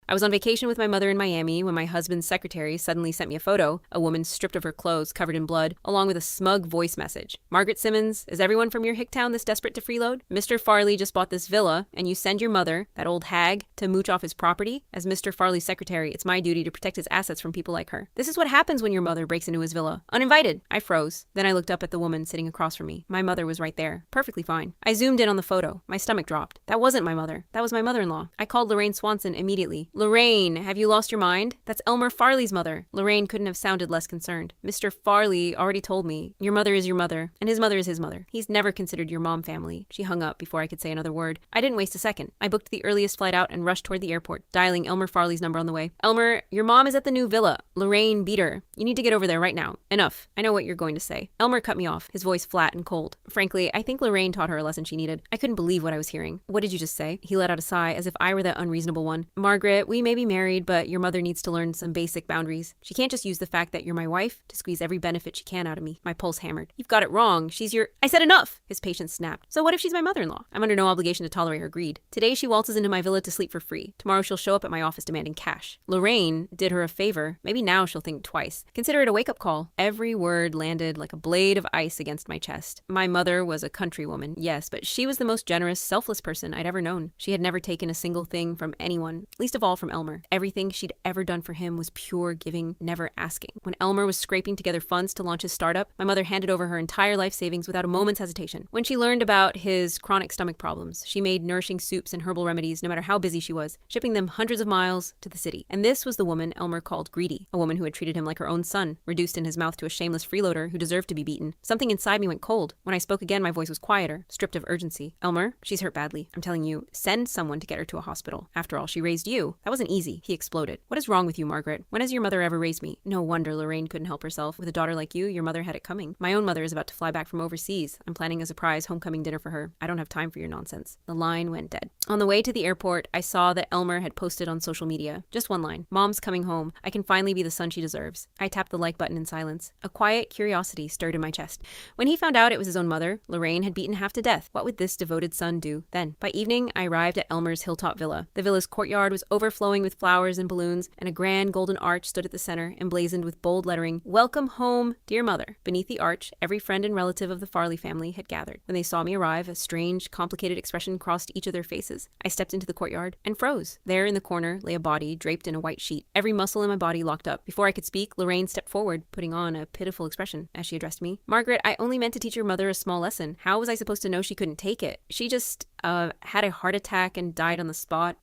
I was on vacation with my mother in Miami when my husband's secretary suddenly sent me a photo, a woman stripped of her clothes, covered in blood, along with a smug voice message. Margaret Simmons, is everyone from your hick town this desperate to freeload? Mr. Farley just bought this villa, and you send your mother, that old hag, to mooch off his property? As Mr. Farley's secretary, it's my duty to protect his assets from people like her. This is what happens when your mother breaks into his villa. Uninvited. I froze. Then I looked up at the woman sitting across from me. My mother was right there. Perfectly fine. I zoomed in on the photo. My stomach dropped. That wasn't my mother. That was my mother-in-law. I called Lorraine Swanson immediately. Lorraine, have you lost your mind? That's Elmer Farley's mother. Lorraine couldn't have sounded less concerned. Mr. Farley already told me, your mother is your mother, and his mother is his mother. He's never considered your mom family. She hung up before I could say another word. I didn't waste a second. I booked the earliest flight out and rushed toward the airport, dialing Elmer Farley's number on the way. Elmer, your mom is at the new villa. Lorraine beat her. You need to get over there right now. Enough. I know what you're going to say. Elmer cut me off, his voice flat and cold. Frankly, I think Lorraine taught her a lesson she needed. I couldn't believe what I was hearing. What did you just say? He let out a sigh, as if I were the unreasonable one. Margaret, we may be married, but your mother needs to learn some basic boundaries. She can't just use the fact that you're my wife to squeeze every benefit she can out of me. My pulse hammered. You've got it wrong. She's your... I said enough! His patience snapped. So what if she's my mother-in-law? I'm under no obligation to tolerate her greed. Today she waltzes into my villa to sleep for free. Tomorrow she'll show up at my office demanding cash. Lorraine did her a favor. Maybe now she'll think twice. Consider it a wake-up call. Every word landed like a blade of ice against my chest. My mother was a countrywoman, yes, but she was the most generous, selfless person I'd ever known. She had never taken a single thing from anyone, least of all from Elmer. Everything she'd ever done for him was pure giving, never asking. When Elmer was scraping together funds to launch his startup, my mother handed over her entire life savings without a moment's hesitation. When she learned about his chronic stomach problems, she made nourishing soups and herbal remedies no matter how busy she was, shipping them hundreds of miles to the city. And this was the woman Elmer called greedy, a woman who had treated him like her own son, reduced in his mouth to a shameless freeloader who deserved to be beaten. Something inside me went cold. When I spoke again, my voice was quieter, stripped of urgency. Elmer, she's hurt badly. I'm telling you, send someone to get her to a hospital. After all, she raised you. That wasn't easy. He exploded. What is wrong with you, Margaret? When has your mother ever raised me? No wonder Lorraine couldn't help herself. With a daughter like you, your mother had it coming. My own mother is about to fly back from overseas. I'm planning a surprise homecoming dinner for her. I don't have time for your nonsense. The line went dead. On the way to the airport, I saw that Elmer had posted on social media. Just one line. Mom's coming home. I can finally be the son she deserves. I tapped the like button in silence. A quiet curiosity stirred in my chest. When he found out it was his own mother, Lorraine had beaten half to death. What would this devoted son do then? By evening, I arrived at Elmer's hilltop villa. The villa's courtyard was overflowing with flowers and balloons, and a grand golden arch stood at the center, emblazoned with bold lettering, "Welcome home, dear mother." Beneath the arch, every friend and relative of the Farley family had gathered. When they saw me arrive, a strange, complicated expression crossed each of their faces. I stepped into the courtyard and froze. There in the corner lay a body draped in a white sheet, every muscle in my body locked up. Before I could speak, Lorraine stepped forward, putting on a pitiful expression as she addressed me. "Margaret, I only meant to teach your mother a small lesson. How was I supposed to know she couldn't take it? She just, had a heart attack and died on the spot.